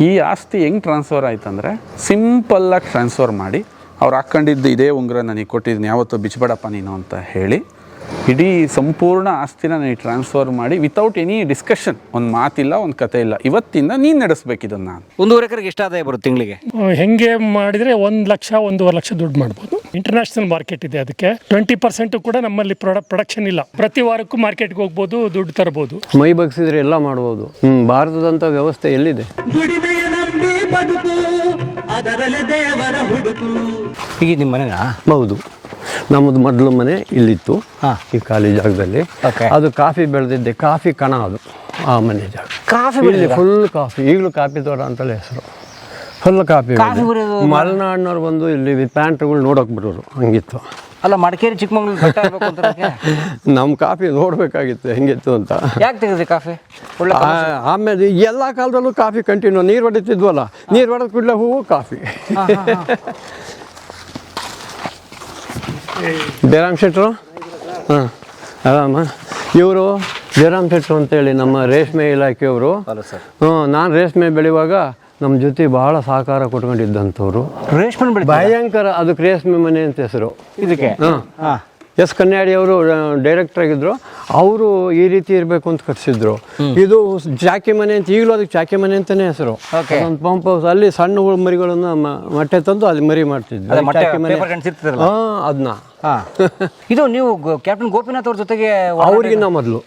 ಈ ಆಸ್ತಿ ಹೆಂಗೆ ಟ್ರಾನ್ಸ್ಫರ್ ಆಯ್ತಂದರೆ ಸಿಂಪಲ್ಲಾಗಿ ಟ್ರಾನ್ಸ್ಫರ್ ಮಾಡಿ ಅವ್ರು ಹಾಕ್ಕೊಂಡಿದ್ದು ಇದೇ ಉಂಗುರ ನನಗೆ ಕೊಟ್ಟಿದ್ದೀನಿ ಯಾವತ್ತೂ ಬಿಚ್ಚಬೇಡಪ್ಪ ನೀನು ಅಂತ ಹೇಳಿ ಇಡೀ ಸಂಪೂರ್ಣ ಆಸ್ತಿನ ನನಗೆ ಟ್ರಾನ್ಸ್ಫರ್ ಮಾಡಿ ವಿತೌಟ್ ಎನಿ ಡಿಸ್ಕಷನ್, ಒಂದು ಮಾತಿಲ್ಲ, ಒಂದು ಕತೆ ಇಲ್ಲ, ಇವತ್ತಿಂದ ನೀನು ನಡೆಸ್ಬೇಕು ಇದನ್ನು. 1.5 ಎಕರೆಗೆ ಎಷ್ಟು ಆದಾಯ ಬರುತ್ತೆ ತಿಂಗಳಿಗೆ? ಹೆಂಗೆ ಮಾಡಿದರೆ 1 ಲಕ್ಷ 1.5 ಲಕ್ಷ ದುಡ್ಡು ಮಾಡ್ಬೋದು. ಇಂಟರ್ನ್ಯಾಷನಲ್ ಮಾರ್ಕೆಟ್ ಇದೆ, ಅದಕ್ಕೆ 20% ಕೂಡ ನಮ್ಮಲ್ಲಿ ಪ್ರೊಡಕ್ಷನ್ ಇಲ್ಲ. ಪ್ರತಿ ವಾರಕ್ಕೂ ಮಾರ್ಕೆಟ್ಗೆ ಹೋಗ್ಬೋದು, ದುಡ್ಡು ತರ್ಬೋದು. ಮೈ ಬಗ್ಸಿದ್ರೆ ಎಲ್ಲ ಮಾಡ್ಬೋದು. ಭಾರತದಂಥ ವ್ಯವಸ್ಥೆ ಎಲ್ಲಿದೆ? ಈಗ ನಿಮ್ಮ ಮನೆನಾ? ಹೌದು, ನಮ್ಮದು ಮೊದಲು ಮನೆ ಇಲ್ಲಿತ್ತು, ಈ ಖಾಲಿ ಜಾಗದಲ್ಲಿ. ಅದು ಕಾಫಿ ಬೆಳೆದಿದ್ದೆ, ಕಾಫಿ ಕಣ ಅದು ಆ ಮನೆ ಜಾಗ. ಕಾಫಿ ಇಲ್ಲಿ ಫುಲ್ ಕಾಫಿ, ಈಗಲೂ ಕಾಫಿ ತೋಟ ಅಂತಲೇ ಹೆಸರು. Full coffee. ಮಲೆನಾಡಿನವ್ರು ಬಂದು ಇಲ್ಲಿ ಪ್ಯಾಂಟ್ಗಳು ನೋಡೋಕೆ ಬಿಡೋರು, ಹಂಗಿತ್ತು. ಅಲ್ಲ, ಮಡಿಕೇರಿ ಚಿಕ್ಕಮಂಗ್ಳೂರು ನಮ್ಮ ಕಾಫಿ ನೋಡಬೇಕಾಗಿತ್ತು ಹೆಂಗಿತ್ತು ಅಂತ. ಯಾಕೆ ತೆಗೆದ್ರಿ ಕಾಫಿ? ಆಮೇಲೆ ಎಲ್ಲ ಕಾಲದಲ್ಲೂ ಕಾಫಿ ಕಂಟಿನ್ಯೂ. ನೀರು ಹೊಡಿತಿದ್ವಲ್ಲ, ನೀರು ಹೊಡೆದ ಕೂಡಲೇ ಹೂವು ಕಾಫಿ. ಜಯರಾಮ್ ಶೆಟ್ಟರು, ಹಾಂ ಆರಾಮ. ಇವರು ಜಯರಾಮ್ ಶೆಟ್ಟರು ಅಂತೇಳಿ ನಮ್ಮ ರೇಷ್ಮೆ ಇಲಾಖೆಯವರು. ನಾನು ರೇಷ್ಮೆ ಬೆಳೆಯುವಾಗ ನಮ್ಮ ಜೊತೆ ಬಹಳ ಸಹಕಾರ ಕೊಟ್ಕೊಂಡಿದ್ದಂಥವ್ರು. ರೇಷ್ಮೆ ಭಯಂಕರ, ಅದಕ್ಕೆ ರೇಷ್ಮೆ ಮನೆ ಅಂತ ಹೆಸರು ಇದಕ್ಕೆ. ಎಸ್ ಕನ್ಯಾಡಿ ಅವರು ಡೈರೆಕ್ಟರ್ ಆಗಿದ್ರು. ಅವರು ಈ ರೀತಿ ಇರಬೇಕು ಅಂತ ಕಟ್ಸಿದ್ರು. ಇದು ಚಾಕಿ ಮನೆ ಅಂತ, ಈಗಲೂ ಅದಕ್ಕೆ ಚಾಕಿ ಮನೆ ಅಂತಾನೆ ಹೆಸರು. ಒಂದು ಪಂಪ್ ಹೌಸ್, ಅಲ್ಲಿ ಸಣ್ಣ ಮರಿಗಳನ್ನ ಮೊಟ್ಟೆ ತಂದು ಅಲ್ಲಿ ಮರಿ ಮಾಡ್ತಿದ್ವಿ. ಅದನ್ನ ಇದು ನೀವು ಕ್ಯಾಪ್ಟನ್ ಗೋಪಿನಾಥ್ ಅವ್ರ ಜೊತೆಗೆ ಅವ್ರಿಗಿನ್ನ ಮೊದಲು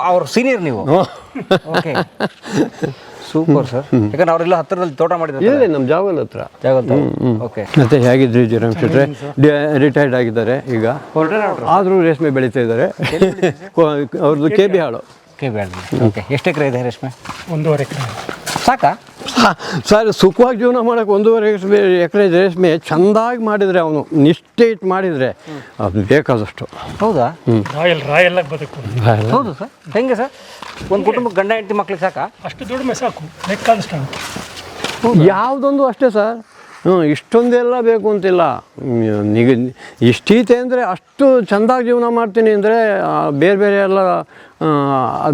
ಅವ್ರ ಸೀನಿಯರ್ ನೀವು. Super sir. ಯಾಕಂದ್ರೆ ಅವರೆಲ್ಲ ಹತ್ತಿರದಲ್ಲಿ ತೋಟ ಮಾಡಿದ್ದಾರೆ. ಇಲ್ಲ, ನಮ್ಮ ಜಾಗಲ್ ಹತ್ರ. ಮತ್ತೆ ಹೇಗಿದ್ರಿ ಜಯರಾಮ್ ಶೆಟ್ರೆ? ರಿಟೈರ್ಡ್ ಆಗಿದ್ದಾರೆ ಈಗ, ಆದರೂ ರೇಷ್ಮೆ ಬೆಳೀತಾ ಇದ್ದಾರೆ. ಅವ್ರದ್ದು KB ಹಾಳು. ಎಷ್ಟು ಎಕರೆ ಇದೆ ರೇಷ್ಮೆ? 1.5 ಎಕರೆ ಸಾಕಾ ಸರ್? ಸುಖವಾಗಿ ಜೀವನ ಮಾಡೋಕೆ 1.5 ಎಕರೆ ರೇಷ್ಮೆ ಚೆಂದಾಗಿ ಮಾಡಿದರೆ, ಅವನು ನಿಷ್ಠೆ ಇಟ್ಟು ಮಾಡಿದರೆ ಅದು ಬೇಕಾದಷ್ಟು. ಹೌದಾ? ರಾಯಲ್ ಆಗಿ ಬದುಕು. ಹೌದು ಸರ್. ಹೆಂಗೆ ಸರ್? ಒಂದು ಕುಟುಂಬಕ್ಕೆ ಗಂಡ ಹೆಂಡತಿ ಮಕ್ಳಿಗೆ ಸಾಕಾ? ಅಷ್ಟು ದುಡಿಮೆ ಸಾಕು, ಬೇಕಾದಷ್ಟು. ಯಾವುದೊಂದು ಅಷ್ಟೇ ಸರ್. ಇಷ್ಟೊಂದೆಲ್ಲ ಬೇಕು ಅಂತಿಲ್ಲ. ಇಷ್ಟೀತೆ ಅಂದರೆ ಅಷ್ಟು ಚೆಂದಾಗಿ ಜೀವನ ಮಾಡ್ತೀನಿ ಅಂದರೆ, ಬೇರೆ ಬೇರೆ ಎಲ್ಲ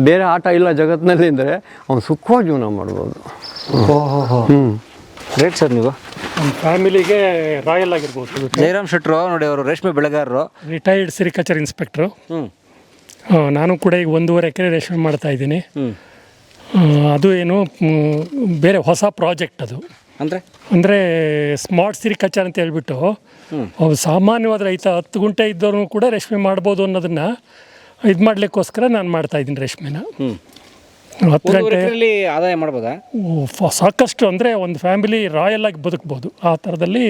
ಬೇರೆ ಆಟ ಇಲ್ಲ ಜಗತ್ತಿನಲ್ಲಿ ಅಂದರೆ ಅವ್ನು ಸುಖವಾಗಿ ಜೀವನ ಮಾಡ್ಬೋದು. Great sir. ನೀವು ನಮ್ಮ ಫ್ಯಾಮಿಲಿಗೆ ರಾಯಲ್ ಆಗಿರ್ಬೋದು. ಜಯರಾಮ್ ಶೆಟ್ರು ನೋಡಿ, ಅವರು ರೇಷ್ಮೆ ಬೆಳೆಗಾರರು, ರಿಟೈರ್ಡ್ ಸಿರಿಕಲ್ಚರ್ ಇನ್ಸ್ಪೆಕ್ಟ್ರು. ನಾನು ಕೂಡ ಈಗ 1.5 ಎಕರೆ ರೇಷ್ಮೆ ಮಾಡ್ತಾ ಇದ್ದೀನಿ. ಅದು ಏನು ಬೇರೆ ಹೊಸ ಪ್ರಾಜೆಕ್ಟ್ ಅದು. ಅಂದರೆ ಸ್ಮಾರ್ಟ್ ಸಿರಿಕಲ್ಚರ್ ಅಂತ ಹೇಳ್ಬಿಟ್ಟು, ಸಾಮಾನ್ಯವಾದ ರೈತ 10 ಗುಂಟೆ ಇದ್ದವ್ರು ಕೂಡ ರೇಷ್ಮೆ ಮಾಡ್ಬೋದು ಅನ್ನೋದನ್ನು ಇದು ಮಾಡಲಿಕ್ಕೋಸ್ಕರ ನಾನು ಮಾಡ್ತಾ ಇದ್ದೀನಿ ರೇಷ್ಮೆನ. 10 ಗಂಟೆ ಆದಾಯ ಮಾಡ್ಬೋದಾ? ಸಾಕಷ್ಟು. ಅಂದರೆ ಒಂದು ಫ್ಯಾಮಿಲಿ ರಾಯಲ್ ಆಗಿ ಬದುಕ್ಬೋದು. ಆ ಥರದಲ್ಲಿ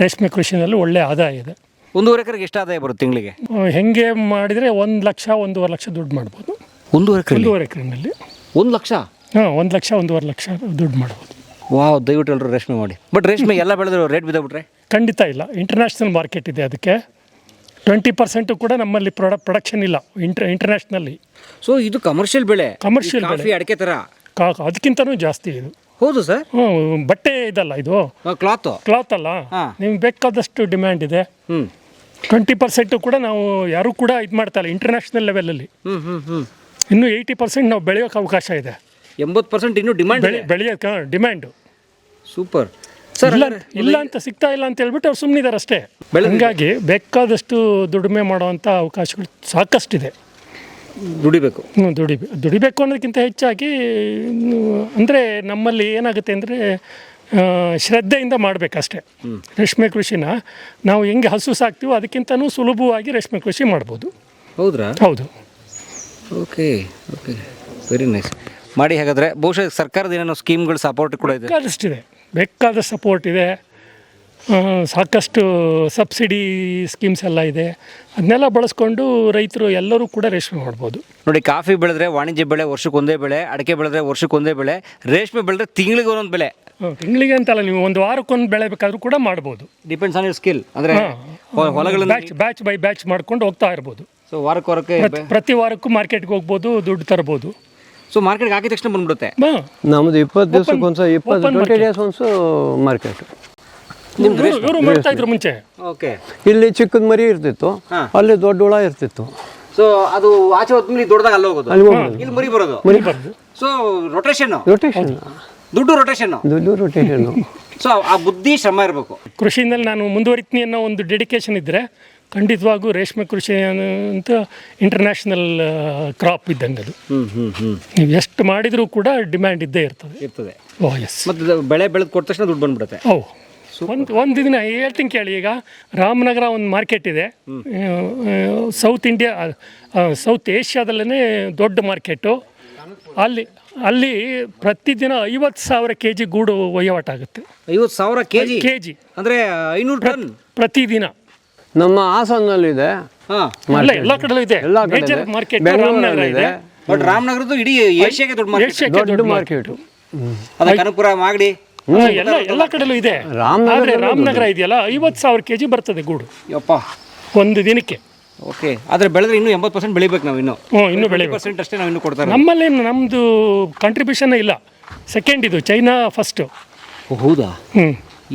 ರೇಷ್ಮೆ ಕೃಷಿನಲ್ಲಿ ಒಳ್ಳೆ ಆದಾಯ ಇದೆ. 1.5 ಎಕರೆಗೆ ಎಷ್ಟು ಆದಾಯ ಬರುತ್ತೆ ತಿಂಗಳಿಗೆ? ಹೆಂಗೆ ಮಾಡಿದರೆ 1 ಲಕ್ಷ 1.5 ಲಕ್ಷ ದುಡ್ಡು ಮಾಡ್ಬೋದು. 1.5 ಎಕರೆನಲ್ಲಿ 1 ಲಕ್ಷ? 1 ಲಕ್ಷ 1.5 ಲಕ್ಷ ದುಡ್ಡು ಮಾಡ್ಬೋದು. ವಾವ್, ದಯವಿಟ್ಟು ಎಲ್ಲರೂ ರೇಷ್ಮೆ ಮಾಡಿ. ಬಟ್ ರೇಷ್ಮೆ ಎಲ್ಲ ಬೆಳೆದ್ರು ರೇಟ್ ಬಿದ್ದಬಿಟ್ರೆ? ಖಂಡಿತ ಇಲ್ಲ. ಇಂಟರ್ನ್ಯಾಷನಲ್ ಮಾರ್ಕೆಟ್ ಇದೆ, ಅದಕ್ಕೆ 20% ಕೂಡ ನಮ್ಮಲ್ಲಿ ಪ್ರೊಡಕ್ಷನ್ ಇಲ್ಲ ಇಂಟರ್ನ್ಯಾಷನಲ್ಲಿ. ಸೊ ಇದು ಕಮರ್ಷಿಯಲ್ ಬೆಳೆ, ಕಮರ್ಷಿಯಲ್ ಬೆಳೆ, ಅಡಿಕೆ ಥರ. ಅದಕ್ಕಿಂತನೂ ಜಾಸ್ತಿ ಇದು. ಹೌದು ಸರ್. ಬಟ್ಟೆ ಇದಲ್ಲ, ಇದು ಕ್ಲಾತ್ ಅಲ್ಲ. ನಿಮ್ಗೆ ಬೇಕಾದಷ್ಟು ಡಿಮ್ಯಾಂಡ್ ಇದೆ. 20% ಕೂಡ ನಾವು ಯಾರೂ ಕೂಡ ಇದು ಮಾಡ್ತಾ ಇಲ್ಲ ಇಂಟರ್ನ್ಯಾಷನಲ್ ಲೆವೆಲಲ್ಲಿ. ಇನ್ನು 80% ನಾವು ಬೆಳೆಯೋಕೆ ಅವಕಾಶ ಇದೆ. 80% ಇನ್ನೂ ಡಿಮ್ಯಾಂಡ್ ಬೆಳೆಯೋಕೆ ಡಿಮ್ಯಾಂಡು. Super sir. ಇಲ್ಲ ಅಂತ ಸಿಗ್ತಾ ಇಲ್ಲ ಅಂತ ಹೇಳ್ಬಿಟ್ಟು ಅವ್ರು ಸುಮ್ಮನಿದ್ದಾರೆ ಅಷ್ಟೇ. ಹಂಗಾಗಿ ಬೇಕಾದಷ್ಟು ದುಡಿಮೆ ಮಾಡುವಂಥ ಅವಕಾಶಗಳು ಸಾಕಷ್ಟಿದೆ. ದುಡಿಬೇಕು ಅನ್ನೋದಕ್ಕಿಂತ ಹೆಚ್ಚಾಗಿ ಅಂದರೆ ನಮ್ಮಲ್ಲಿ ಏನಾಗುತ್ತೆ ಅಂದರೆ ಶ್ರದ್ಧೆಯಿಂದ ಮಾಡಬೇಕಷ್ಟೇ. ರೇಷ್ಮೆ ಕೃಷಿನ ನಾವು ಹೆಂಗೆ ಹಸು ಸಾಕ್ತೀವೋ ಅದಕ್ಕಿಂತನೂ ಸುಲಭವಾಗಿ ರೇಷ್ಮೆ ಕೃಷಿ ಮಾಡ್ಬೋದು. ಹೌದು. Okay, very nice. ಮಾಡಿ. ಹಾಗಾದರೆ ಬಹುಶಃ ಸರ್ಕಾರದ ಏನೇನೋ ಸ್ಕೀಮ್ಗಳು ಸಪೋರ್ಟ್ ಕೂಡ ಇದೆ? ಬೇಕಾದ ಸಪೋರ್ಟ್ ಇದೆ. ಸಾಕಷ್ಟು ಸಬ್ಸಿಡಿ ಸ್ಕೀಮ್ಸ್ ಎಲ್ಲ ಇದೆ. ಅದನ್ನೆಲ್ಲ ಬಳಸ್ಕೊಂಡು ರೈತರು ಎಲ್ಲರೂ ಕೂಡ ರೇಷ್ಮೆ ಮಾಡ್ಬೋದು. ನೋಡಿ, ಕಾಫಿ ಬೆಳೆದ್ರೆ ವಾಣಿಜ್ಯ ಬೆಳೆ ವರ್ಷಕ್ಕೊಂದೇ ಬೆಳೆ, ಅಡಿಕೆ ಬೆಳೆದ್ರೆ ವರ್ಷಕ್ಕೊಂದೇ ಬೆಳೆ, ರೇಷ್ಮೆ ಬೆಳೆದ್ರೆ ತಿಂಗಳಿಗೆ ಒಂದೊಂದು ಬೆಳೆ. ತಿಂಗಳಿಗೆ ಅಂತಲ್ಲ, ನೀವು ಒಂದು ವಾರಕ್ಕೊಂದು ಬೆಳೆ ಬೇಕಾದ್ರೂ ಕೂಡ ಮಾಡ್ಬೋದು. Depends on your skill. ಅಂದರೆ ಹೊಲಗಳನ್ನು ಬ್ಯಾಚ್ ಬೈ ಬ್ಯಾಚ್ ಮಾಡ್ಕೊಂಡು ಹೋಗ್ತಾ ಇರ್ಬೋದು. ಸೊ ವಾರಕ್ಕೆ ಪ್ರತಿ ವಾರಕ್ಕೂ ಮಾರ್ಕೆಟ್ಗೆ ಹೋಗ್ಬೋದು, ದುಡ್ಡು ತರ್ಬೋದು. ಸೊ ಮಾರ್ಕೆಟ್ಗೆ ಹಾಕಿದ ತಕ್ಷಣ ಬಂದ್ಬಿಡುತ್ತೆ. ನಮ್ಮದು 20 ದಿವಸಕ್ಕೊಂದ್ಸ 20 ಡೇಸ್ ಒಂದ್ಸು ಮಾರ್ಕೆಟ್. ಇವರು ಮಾಡ್ತಾ ಇದ್ರು ಮುಂಚೆ. ಓಕೆ. ಇಲ್ಲಿ ಚಿಕ್ಕದ ಮರಿ ಇರ್ತಿತ್ತು, ಅಲ್ಲಿ ದೊಡ್ಡ ಹುಳ ಇರ್ತಿತ್ತು. ಸೊ ಅದು ಆಚೆ ಹೊತ್ತು ದೊಡ್ಡದಾಗ ಅಲ್ಲಿ ಹೋಗೋದು, ಇಲ್ಲಿ ಮರಿ ಬರೋದು. ಸೊ ರೊಟೇಷನ್ ದುಡ್ಡು ರೊಟೇಷನ್. ದುಡ್ಡು ರೊಟೇಷನ್ನು. ಸೊ ಆ ಬುದ್ಧಿ ಶ್ರಮ ಇರಬೇಕು. ಕೃಷಿನಲ್ಲಿ ನಾನು ಮುಂದುವರಿತೀನಿ ಅನ್ನೋ ಒಂದು ಡೆಡಿಕೇಶನ್ ಇದ್ದರೆ ಖಂಡಿತವಾಗೂ ರೇಷ್ಮೆ ಕೃಷಿ ಅಂತ ಇಂಟರ್ನ್ಯಾಷನಲ್ ಕ್ರಾಪ್ ಇದ್ದಂಗೆ ಅದು. ನೀವು ಎಷ್ಟು ಮಾಡಿದರೂ ಕೂಡ ಡಿಮ್ಯಾಂಡ್ ಇದ್ದೇ ಇರ್ತದೆ. ಓ ಎಸ್. ಮತ್ತು ಬೆಳೆ ಬೆಳೆದು ಕೊಟ್ಟ ತಕ್ಷಣ ದುಡ್ಡು ಬಂದ್ಬಿಡುತ್ತೆ. ಓ ಒಂದು ದಿನ ಹೇಳ್ತೀನಿ ಕೇಳಿ. ಈಗ ರಾಮನಗರ ಒಂದು ಮಾರ್ಕೆಟ್ ಇದೆ, ಸೌತ್ ಏಷ್ಯಾದಲ್ಲೇ ದೊಡ್ಡ ಮಾರ್ಕೆಟು. ಅಲ್ಲಿ ಪ್ರತಿದಿನ 50,000 kg ಗೂಡು ವಹಿವಾಟಾಗುತ್ತೆ. 50,000 kg ಅಂದರೆ 500 ಟನ್ ಪ್ರತಿದಿನ. ನಮ್ಮ ಹಾಸನಲ್ಲಿದೆ, ಎಲ್ಲ ಕಡೆಲೂ ಇದೆ. ಮೇಜರ್ ಮಾರ್ಕೆಟ್ ರಾಮನಗರ ಇದೆ. ಬಟ್ ರಾಮನಗರದ್ದು ಇಡೀ ಏಷ್ಯಾಗೆ ದೊಡ್ಡ ಮಾರ್ಕೆಟ್. ದೊಡ್ಡ ಮಾರ್ಕೆಟ್. ಅದೇ ಕನಕಪುರ, ಮಾಗಡಿ ಎಲ್ಲ ಕಡೆಲೂ ಇದೆ. ಆದರೆ ರಾಮನಗರ ಇದೆಯಲ್ಲ 50,000 kg ಬರ್ತದೆ ಗೂಡು ಯಪ್ಪ ಒಂದು ದಿನಕ್ಕೆ. ಓಕೆ. ಆದರೆ ಬೆಳೆದ್ರೆ ಇನ್ನೂ 80% ಬೆಳಿಬೇಕು ನಾವು. ಇನ್ನೂ ಬೆಳಿಬೇಕು. 80% ಅಷ್ಟೇ ನಾವು ಇನ್ನೂ ಕೊಡ್ತಾರೆ. ನಮ್ಮಲ್ಲಿ ನಮ್ಮದು ಕಾಂಟ್ರಿಬ್ಯೂಷನ್ ಇಲ್ಲ. ಸೆಕೆಂಡ್ ಇದು, ಚೈನಾ ಫಸ್ಟು. ಹೌದಾ?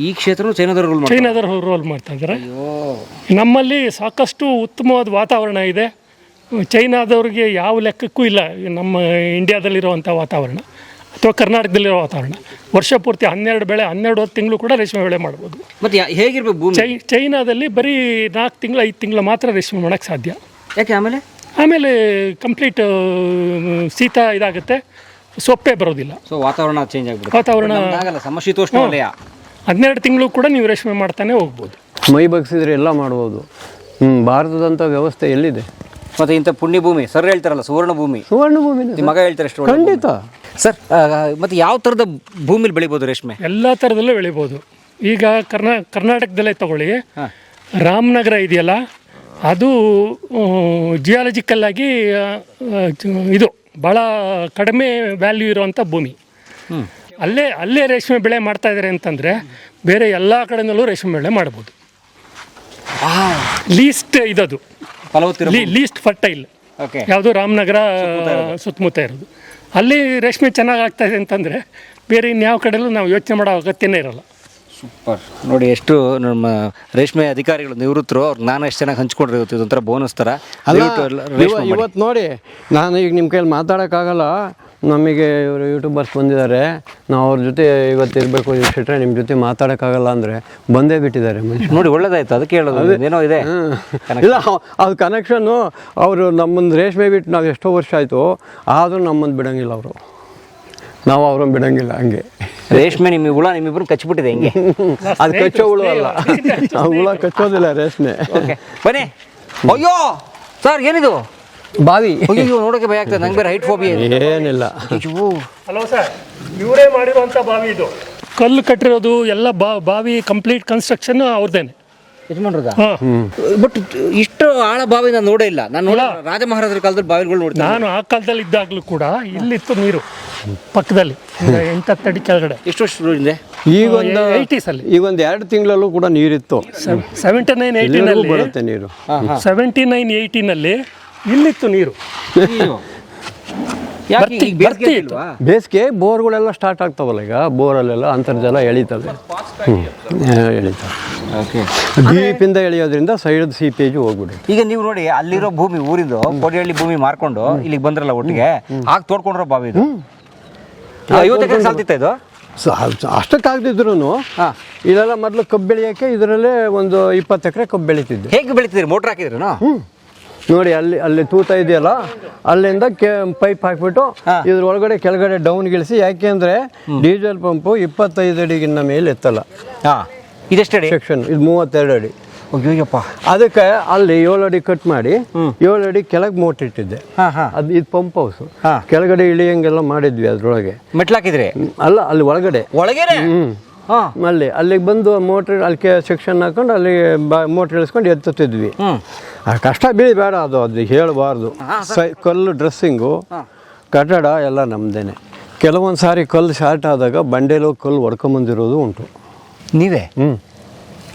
ಈ ಕ್ಷೇತ್ರನೂ ಚೈನಾದವರು ರೋಲ್ ಮಾಡ್ತಾ ಇದ್ದಾರೆ. ನಮ್ಮಲ್ಲಿ ಸಾಕಷ್ಟು ಉತ್ತಮವಾದ ವಾತಾವರಣ ಇದೆ. ಚೈನಾದವ್ರಿಗೆ ಯಾವ ಲೆಕ್ಕಕ್ಕೂ ಇಲ್ಲ ನಮ್ಮ ಇಂಡಿಯಾದಲ್ಲಿರುವಂಥ ವಾತಾವರಣ ಅಥವಾ ಕರ್ನಾಟಕದಲ್ಲಿರೋ ವಾತಾವರಣ. ವರ್ಷ ಪೂರ್ತಿ 12 ಬೆಳೆ 12 ತಿಂಗಳು ಕೂಡ ರೇಷ್ಮೆ ಬೆಳೆ ಮಾಡ್ಬೋದು. ಮತ್ತು ಹೇಗಿರ್ಬೇಕು ಭೂಮಿ? ಚೈನಾದಲ್ಲಿ ಬರೀ 4 ತಿಂಗಳು 5 ತಿಂಗಳು ಮಾತ್ರ ರೇಷ್ಮೆ ಮಾಡೋಕ್ಕೆ ಸಾಧ್ಯ. ಯಾಕೆ? ಆಮೇಲೆ ಕಂಪ್ಲೀಟ್ ಶೀತ ಇದಾಗುತ್ತೆ, ಸೊಪ್ಪೆ ಬರೋದಿಲ್ಲ. ಸೊ ವಾತಾವರಣ ಚೇಂಜ್ ಆಗ್ಬಿಡುತ್ತೆ. ವಾತಾವರಣ ಆಗಲ್ಲ, ಸಮಶೀತೋಷ್ಣ ವಲಯ. 12 ತಿಂಗಳು ಕೂಡ ನೀವು ರೇಷ್ಮೆ ಮಾಡ್ತಾನೆ ಹೋಗ್ಬೋದು. ಮೈ ಬಗ್ಸಿದ್ರೆ ಎಲ್ಲ ಮಾಡ್ಬೋದು. ಭಾರತದಂಥ ವ್ಯವಸ್ಥೆ ಎಲ್ಲಿದೆ? ಮತ್ತು ಇಂಥ ಪುಣ್ಯ ಭೂಮಿ ಸರ್ ಹೇಳ್ತಾರಲ್ಲ, ಸುವರ್ಣ ಭೂಮಿ. ನಿಮ್ಮ ಮಗ ಹೇಳ್ತಾರೆ ಅಷ್ಟು. ಖಂಡಿತ ಸರ್. ಮತ್ತು ಯಾವ ಥರದ ಭೂಮಿಲಿ ಬೆಳಿಬೋದು ರೇಷ್ಮೆ? ಎಲ್ಲ ಥರದಲ್ಲೂ ಬೆಳಿಬೋದು. ಈಗ ಕರ್ನಾಟಕದಲ್ಲೇ ತಗೊಳ್ಳಿ, ರಾಮನಗರ ಇದೆಯಲ್ಲ, ಅದು ಜಿಯಾಲಜಿಕಲ್ ಆಗಿ ಇದು ಭಾಳ ಕಡಿಮೆ ವ್ಯಾಲ್ಯೂ ಇರುವಂಥ ಭೂಮಿ. ಅಲ್ಲೇ ರೇಷ್ಮೆ ಬೆಳೆ ಮಾಡ್ತಾ ಇದ್ದಾರೆ ಅಂತಂದರೆ ಬೇರೆ ಎಲ್ಲ ಕಡೆಯಲ್ಲೂ ರೇಷ್ಮೆ ಬೆಳೆ ಮಾಡ್ಬೋದು. ಲೀಸ್ಟ್ ಇದದು ಲೀಸ್ಟ್ ಫರ್ಟೈಲ್ ಯಾವುದು ರಾಮನಗರ ಸುತ್ತಮುತ್ತ ಇರೋದು. ಅಲ್ಲಿ ರೇಷ್ಮೆ ಚೆನ್ನಾಗಿ ಆಗ್ತಾ ಇದೆ ಅಂತಂದರೆ ಬೇರೆ ಇನ್ಯಾವ ಕಡೆಯಲ್ಲೂ ನಾವು ಯೋಚನೆ ಮಾಡೋ ಅಗತ್ಯನೇ ಇರಲ್ಲ. ಸೂಪರ್. ನೋಡಿ, ಎಷ್ಟು ನಮ್ಮ ರೇಷ್ಮೆ ಅಧಿಕಾರಿಗಳು ನಿವೃತ್ತರು, ಅವ್ರು ನಾನು ಎಷ್ಟು ಚೆನ್ನಾಗಿ ಹಂಚ್ಕೊಂಡ್ರೆ ಇದೊಂಥರ ಬೋನಸ್ ಥರ. ಇವತ್ತು ನೋಡಿ, ನಾನು ಈಗ ನಿಮ್ಮ ಕೈಯಲ್ಲಿ ಮಾತಾಡೋಕ್ಕಾಗಲ್ಲ. ನಮಗೆ ಇವರು ಯೂಟ್ಯೂಬರ್ಸ್ ಬಂದಿದ್ದಾರೆ, ನಾವು ಅವ್ರ ಜೊತೆ ಇವತ್ತು ಇರಬೇಕು ಇಷ್ಟೇ, ನಿಮ್ಮ ಜೊತೆ ಮಾತಾಡೋಕ್ಕಾಗಲ್ಲ ಅಂದರೆ ಬಂದೇ ಬಿಟ್ಟಿದ್ದಾರೆ ಮನುಷ್ಯ. ನೋಡಿ, ಒಳ್ಳೇದಾಯ್ತು. ಅದಕ್ಕೆ ಹೇಳೋದು ಏನೋ ಇದೆ. ಇಲ್ಲ, ಅದು ಕನೆಕ್ಷನ್ನು. ಅವರು ನಮ್ಮನ್ನು ರೇಷ್ಮೆ ಬಿಟ್ಟು ನಾವು ಎಷ್ಟೋ ವರ್ಷ ಆಯಿತು, ಆದರೂ ನಮ್ಮನ್ನು ಬಿಡೋಂಗಿಲ್ಲ ಅವರು. ನಾವು ಅವ್ರನ್ನ ಬಿಡೋಂಗಿಲ್ಲ. ಹಂಗೆ ರೇಷ್ಮೆ ನಿಮ್ಮಿಬ್ಬರು ಕಚ್ಚಿಬಿಟ್ಟಿದೆ ಹಿಂಗೆ. ಅದು ಕಚ್ಚೋ ಹುಳು ಅಲ್ಲ, ಆ ಹುಳ ಕಚ್ಚೋದಿಲ್ಲ ರೇಷ್ಮೆ. ಬನ್ನಿ. ಅಯ್ಯೋ ಸರ್, ಏನಿದು? ಬಾವಿ. ಅಯ್ಯೋ, ನೋಡೋಕೆ ಭಯ ಆಗ್ತದೆ ನಂಗೆ. ಬೇರೆ ಹೈಟ್ ಫೋಬಿಯಾ ಏನಿಲ್ಲ. ಹಲೋ ಸರ್, ಇವರೇ ಮಾಡಿರುವಂಥ ಬಾವಿ ಇದು. ಕಲ್ಲು ಕಟ್ಟಿರೋದು ಎಲ್ಲ ಬಾವಿ ಕಂಪ್ಲೀಟ್ ಕನ್ಸ್ಟ್ರಕ್ಷನ್ ಅವ್ರದ್ದೇನೆ. ಯಜಮಾನ್ರದ? ಬಟ್ ಇಷ್ಟು ಆಳ ಬಾವಿ ನಾನು ನೋಡೇ ಇಲ್ಲ. ನಾನು ರಾಜ ಮಹಾರಾಜರ ಕಾಲದಲ್ಲಿ ಬಾವಿಗಳು ನೋಡ್ತೀನಿ. ನಾನು ಆ ಕಾಲದಲ್ಲಿ ಇದ್ದಾಗಲೂ ಕೂಡ ಇಲ್ಲಿತ್ತು ನೀರು ಪಕ್ಕದಲ್ಲಿ 8-10 ಅಡಿ ಕೆಳಗಡೆ. ಎಷ್ಟು ವರ್ಷ ಹಿಂದೆ? ಈಗೊಂದು 80s ಅಲ್ಲಿ. ಈಗೊಂದು 2 ತಿಂಗಳಲ್ಲೂ ಕೂಡ ನೀರಿತ್ತು. 79-80 ಬರುತ್ತೆ ನೀರು. 79-80 ಇಲ್ಲಿತ್ತು ನೀರು. ಬೇಸಿಗೆ ಬೋರ್ಗಳೆಲ್ಲ ಸ್ಟಾರ್ಟ್ ಆಗ್ತಾವಲ್ಲ, ಈಗ ಬೋರಲ್ಲೆಲ್ಲ ಅಂತರ್ಜಲ ಎಳೀತದೆ. ಡೀಪಿಂದ ಎಳೆಯೋದ್ರಿಂದ ಸೈಡ್ ಸೀಪೇಜ್ ಹೋಗ್ಬಿಡುತ್ತೆ. ಈಗ ನೀವು ನೋಡಿ, ಅಲ್ಲಿರೋ ಭೂಮಿ ಊರಿಂದು ಕೋಡಿಹಳ್ಳಿ ಭೂಮಿ ಮಾರ್ಕೊಂಡು ಇಲ್ಲಿಗೆ ಬಂದ್ರಲ್ಲ ಒಟ್ಟಿಗೆ, ಆಗ ತೋಡ್ಕೊಂಡ್ರೋ ಬಾವಿ ಇದು. 50 ಎಕರೆ ಸಾಲ್ತಿತ್ತ ಇದು? ಅಷ್ಟಕ್ಕಾಗ್ದಿದ್ರು ಇಲ್ಲೆಲ್ಲ ಮೊದಲು ಕಬ್ಬು ಬೆಳೆಯೋಕ್ಕೆ ಇದರಲ್ಲೇ ಒಂದು 20 ಎಕರೆ ಕಬ್ಬು ಬೆಳೀತಿದ್ದೆ. ಹೇಗೆ ಬೆಳೀತಿದ್ರಿ? ಮೋಟ್ರ್ ಹಾಕಿದ್ರೇನು? ನೋಡಿ, ಅಲ್ಲಿ ತೂತ ಇದೆಯಲ್ಲ, ಅಲ್ಲಿಂದ ಪೈಪ್ ಹಾಕ್ಬಿಟ್ಟು ಇದ್ರ ಒಳಗಡೆ ಕೆಳಗಡೆ ಡೌನ್ ಗಿಳಿಸಿ. ಯಾಕೆ ಅಂದರೆ ಡೀಸೆಲ್ ಪಂಪು 25 ಅಡಿಗಿನ್ನ ಮೇಲೆ ಎತ್ತಲ್ಲ. ಇದೆಷ್ಟು ಅಡಿ ಸೆಕ್ಷನ್? ಇದು 32 ಅಡಿ. ಅಯ್ಯೋಯಪ್ಪ. ಅದಕ್ಕೆ ಅಲ್ಲಿ 7 ಅಡಿ ಕಟ್ ಮಾಡಿ 7 ಅಡಿ ಕೆಳಗೆ ಮೋಟ್ರ್ ಇಟ್ಟಿದ್ದೆ. ಇದು ಪಂಪ್ ಹೌಸ್. ಕೆಳಗಡೆ ಇಳಿಯಂಗೆಲ್ಲ ಮಾಡಿದ್ವಿ. ಅದ್ರೊಳಗೆ ಮೆಟ್ಲಾಕಿದ್ರಿ? ಅಲ್ಲ, ಅಲ್ಲಿ ಒಳಗಡೆ. ಅಲ್ಲಿಗೆ ಬಂದು ಮೋಟ್ರ್ ಅಲ್ಲಿ ಸೆಕ್ಷನ್ ಹಾಕೊಂಡು ಅಲ್ಲಿ ಮೋಟ್ರ್ ಇಳಿಸ್ಕೊಂಡು ಎತ್ತುತ್ತಿದ್ವಿ. ಕಷ್ಟ ಬೇಡ, ಅದು ಹೇಳಬಾರ್ದು. ಕಲ್ಲು ಡ್ರೆಸ್ಸಿಂಗು, ಕಟ್ಟಡ ಎಲ್ಲ ನಮ್ಮದೇನೆ. ಕೆಲವೊಂದು ಸಾರಿ ಕಲ್ಲು ಶಾರ್ಟ್ ಆದಾಗ ಬಂಡೆಲೋ ಕಲ್ಲು ಹೊಡ್ಕೊಂಬಂದಿರೋದು ಉಂಟು. ನೀವೇ?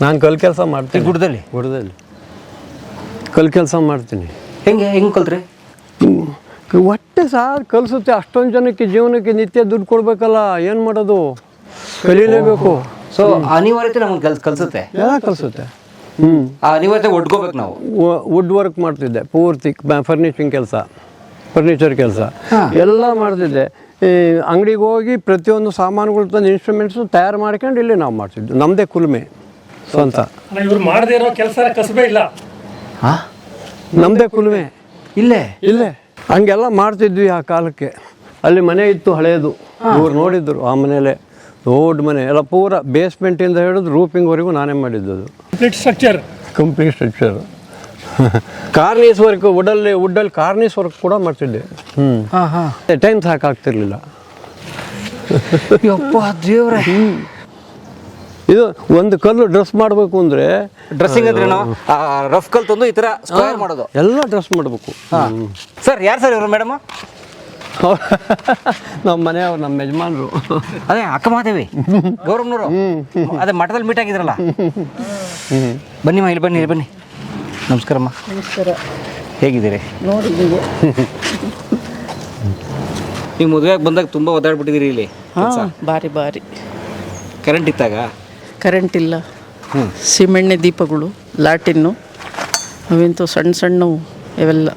ನಾನು ಕಲ್ಲು ಕೆಲಸ ಮಾಡ್ತೀನಿ. ಗುಡ್ಡದಲ್ಲಿ ಕಲ್ಲು ಕೆಲಸ ಮಾಡ್ತೀನಿ. ಹೆಂಗೆ ಕಲ್ತ್ರಿ? ಹೊಟ್ಟೆ ಸಾರ್ ಕಲಿಸುತ್ತೆ. ಅಷ್ಟೊಂದು ಜನಕ್ಕೆ ಜೀವನಕ್ಕೆ ನಿತ್ಯ ದುಡ್ಡು ಕೊಡ್ಬೇಕಲ್ಲ, ಏನು ಮಾಡೋದು? ಕಲೀಲೇಬೇಕು. ಸೊ ಅನಿವಾರ್ಯತೆ ನಮ್ಗೆ ಕಲಿಸುತ್ತೆ. ಎಲ್ಲ ಕಲಿಸುತ್ತೆ. ಅನಿವಾರ್ಯತೆ ಒಡ್ಕೋಬೇಕು ನಾವು. ವುಡ್ ವರ್ಕ್ ಮಾಡ್ತಿದ್ದೆ ಪೂರ್ತಿ. ಫರ್ನಿಚರ್ ಕೆಲಸ ಎಲ್ಲ ಮಾಡ್ತಿದ್ದೆ. ಅಂಗಡಿಗೆ ಹೋಗಿ ಪ್ರತಿಯೊಂದು ಸಾಮಾನುಗಳು ತಂದು ಇನ್ಸ್ಟ್ರೂಮೆಂಟ್ಸು ತಯಾರು ಮಾಡ್ಕೊಂಡು ಇಲ್ಲಿ ನಾವು ಮಾಡ್ತಿದ್ವಿ. ನಮ್ಮದೇ ಕುಲುಮೆ ಸ್ವಂತ. ಇವ್ರು ಮಾಡದೇ ಇರೋ ಕೆಲಸ ಕಸಬೇ ಇಲ್ಲ. ನಮ್ಮದೇ ಕುಲುಮೆ ಇಲ್ಲೇ ಹಂಗೆಲ್ಲ ಮಾಡ್ತಿದ್ವಿ ಆ ಕಾಲಕ್ಕೆ. ಅಲ್ಲಿ ಮನೆ ಇತ್ತು ಹಳೇದು, ಇವ್ರು ನೋಡಿದ್ರು ಆ ಮನೇಲೆ ದೊಡ್ಡ ಮನೆ ಎಲ್ಲ ಪೂರ ಬೇಸ್ಮೆಂಟಿಂದ ಹಿಡಿದು ರೂಪಿಂಗ್ವರೆಗೂ ನಾನೇ ಮಾಡಿದ್ದು. ಅದು ಕಂಪ್ಲೀಟ್ ಸ್ಟ್ರಕ್ಚರ್ ಕಾರ್ನಿಸ್ ವರ್ಕ್, ವುಡ್ಡಲ್ಲಿ ಕಾರ್ನಿಸ್ ವರ್ಕ್ ಕೂಡ ಮಾಡ್ತಿದ್ದೆ. ಟೈಮ್ ಸಾಕಾಗ್ತಿರ್ಲಿಲ್ಲ. ದೇವ್ರೆ, ಇದು ಒಂದು ಕಲ್ಲು ಡ್ರೆಸ್ ಮಾಡಬೇಕು ಅಂದರೆ ಡ್ರೆಸ್ಸಿಂಗ್ ಅಂದ್ರೆ ರಫ್ ಕಲ್ ತಂದು ಈ ಥರ ಸ್ಕ್ವೇರ್ ಮಾಡೋದು, ಎಲ್ಲ ಡ್ರೆಸ್ ಮಾಡಬೇಕು. ಸರ್ ಯಾರು ಸರ್ ಇವರು ಮೇಡಮ್? ನಮ್ಮ ಮನೆಯವ್ರು, ನಮ್ಮ ಯಜಮಾನ್ರು. ಅದೇ ಅಕ್ಕ ಮಾದೇವಿ ಗೌರಮ್ನವರು, ಅದೇ ಮಠದಲ್ಲಿ ಮೀಟ್ ಆಗಿದ್ರಲ್ಲ. ಬನ್ನಿಮ್ಮ, ಇಲ್ಲಿ ಬನ್ನಿ. ನಮಸ್ಕಾರಮ್ಮ. ನಮಸ್ಕಾರ. ಹೇಗಿದ್ದೀರಿ? ನೋಡಿದ್ದೀವಿ. ನೀವು ಮದುವೆಗೆ ಬಂದಾಗ ತುಂಬ ಒದ್ದಾಡ್ಬಿಟ್ಟಿದ್ದೀರಿ ಇಲ್ಲಿ. ಭಾರಿ ಕರೆಂಟ್ ಇತ್ತಾಗ? ಕರೆಂಟ್ ಇಲ್ಲ. ಸಿಮೆಣ್ಣೆ ದೀಪಗಳು, ಲಾಟಿನ್ನು, ಅವಿಂತೂ ಸಣ್ಣವು ಇವೆಲ್ಲ.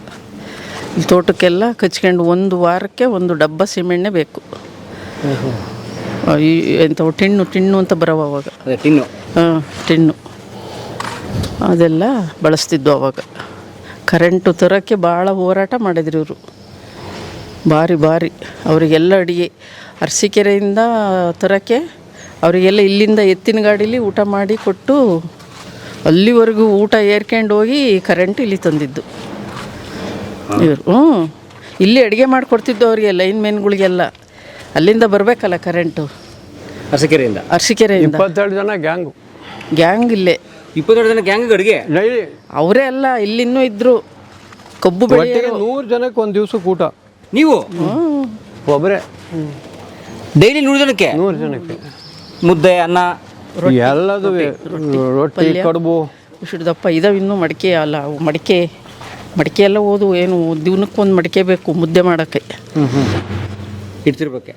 ಇಲ್ಲಿ ತೋಟಕ್ಕೆಲ್ಲ ಕಚ್ಕೊಂಡು ಒಂದು ವಾರಕ್ಕೆ ಒಂದು ಡಬ್ಬ ಸಿಮೆಣ್ಣೆ ಬೇಕು. ಈ ಎಂಥವು ಟಿನ್ನು ಅಂತ ಬರೋವು ಅವಾಗ. ಅದೇ ಟಿನ್ನು. ಟಿನ್ನು ಅದೆಲ್ಲ ಬಳಸ್ತಿದ್ವು ಅವಾಗ. ಕರೆಂಟು ತರೋಕ್ಕೆ ಭಾಳ ಹೋರಾಟ ಮಾಡಿದ್ರು ಇವರು. ಭಾರಿ ಅವರಿಗೆಲ್ಲ ಅಡುಗೆ ಅರಸೀಕೆರೆಯಿಂದ ತರೋಕ್ಕೆ ಅವರಿಗೆಲ್ಲ ಇಲ್ಲಿಂದ ಎತ್ತಿನ ಗಾಡೀಲಿ ಊಟ ಮಾಡಿ ಕೊಟ್ಟು ಅಲ್ಲಿವರೆಗೂ ಊಟ ಏರ್ಕೊಂಡು ಹೋಗಿ ಕರೆಂಟ್ ಇಲ್ಲಿ ತಂದಿದ್ದು ಇವರು. ಇಲ್ಲಿ ಅಡುಗೆ ಮಾಡಿಕೊಡ್ತಿದ್ದು ಅವರಿಗೆ, ಲೈನ್ ಮೆನ್ಗಳಿಗೆಲ್ಲ. ಅಲ್ಲಿಂದ ಬರಬೇಕಲ್ಲ ಕರೆಂಟು, ಅರಸೀಕೆರೆಯಿಂದ. 22 ಜನ ಗ್ಯಾಂಗ್ ಇಲ್ಲೇ. 22 ಜನ ಗ್ಯಾಂಗ್ ಅಡುಗೆ ಡೈಲಿ ಅವರೇ ಅಲ್ಲ, ಇಲ್ಲಿನ್ನೂ ಇದ್ದರು. ಕಬ್ಬು ಬೆಳೆಯೋರು 100 ಜನಕ್ಕೆ ಒಂದು ದಿವಸಕ್ಕೆ ಊಟ. ನೀವು ಒಬ್ಬರೇ ಡೈಲಿ 100 ಜನಕ್ಕೆ? 100 ಜನಕ್ಕೆ ಮುದ್ದೆ, ಅನ್ನ ಎಲ್ಲದೂ, ರೊಟ್ಟಿ, ಕಡುಬು. ಉಸಿಡ್ದಪ್ಪ ಇದಾವೆ ಇನ್ನೂ. ಮಡಿಕೆ ಅಲ್ಲ, ಅವು ಮಡಿಕೆ ಎಲ್ಲ ಓದು ಏನು ದಿನಕ್ಕೊಂದು ಮಡಿಕೆ ಬೇಕು ಮುದ್ದೆ ಮಾಡೋಕ್ಕೆ. ಇಡ್ತಿರ್ಬೇಕೆ?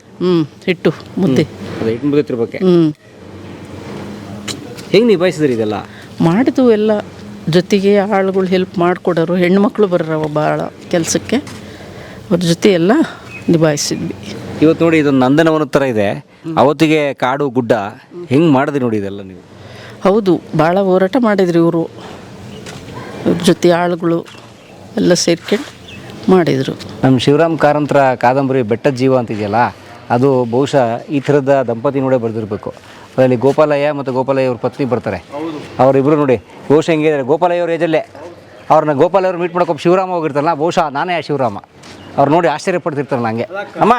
ಹಿಟ್ಟು ಮುದ್ದೆ. ಅದೇ ಹಿಟ್ಟು ಮುದ್ದೆ ತಿರ್ಬೇಕೆ. ಹೆಂಗೆ ನಿಭಾಯಿಸಿದ್ರಿ ಇದೆಲ್ಲ? ಮಾಡಿದ್ವು ಎಲ್ಲ. ಜೊತೆಗೆ ಆಳುಗಳು ಹೆಲ್ಪ್ ಮಾಡಿಕೊಡೋರು, ಹೆಣ್ಮಕ್ಳು ಬರೋರವ ಭಾಳ ಕೆಲಸಕ್ಕೆ. ಅವ್ರ ಜೊತೆ ಎಲ್ಲ ನಿಭಾಯಿಸಿದ್ವಿ. ಇವತ್ತು ನೋಡಿ, ಇದೊಂದು ನಂದನವನ ಥರ ಇದೆ. ಅವತ್ತಿಗೆ ಕಾಡು ಗುಡ್ಡ ಹೆಂಗೆ ಮಾಡಿದ್ರಿ ನೋಡಿ ಇದೆಲ್ಲ ನೀವು? ಹೌದು, ಭಾಳ ಹೋರಾಟ ಮಾಡಿದ್ರಿ ಇವರು. ಇವ್ರ ಜೊತೆ ಆಳುಗಳು ಎಲ್ಲ ಸೇರ್ಕೊಂಡು ಮಾಡಿದರು. ನಮ್ಮ ಶಿವರಾಮ್ ಕಾರಂತರ ಕಾದಂಬರಿ ಬೆಟ್ಟದ ಜೀವ ಅಂತಿದೆಯಲ್ಲ, ಅದು ಬಹುಶಃ ಈ ಥರದ ದಂಪತಿ ನೋಡೇ ಬರೆದಿರಬೇಕು. ಅದರಲ್ಲಿ ಗೋಪಾಲಯ್ಯ ಮತ್ತು ಗೋಪಾಲಯ್ಯ ಅವ್ರ ಪತ್ನಿ ಬರ್ತಾರೆ. ಅವರಿಬ್ಬರು ನೋಡಿ ಬಹುಶಃ ಹೆಂಗಿದ್ದಾರೆ. ಗೋಪಾಲಯ್ಯ ಅವ್ರ ಏಜಲ್ಲೇ ಅವ್ರನ್ನ ಗೋಪಾಲಯ್ಯವ್ರು ಮೀಟ್ ಮಾಡ್ಕೊಂಡು ಶಿವರಾಮ ಹೋಗಿರ್ತಾರಲ್ಲ, ಬಹುಶಃ ನಾನೇ ಆ ಶಿವರಾಮ. ಅವ್ರು ನೋಡಿ ಆಶ್ಚರ್ಯಪಡ್ತಿರ್ತಾರಲ್ಲ ಹಂಗೆ. ಅಮ್ಮ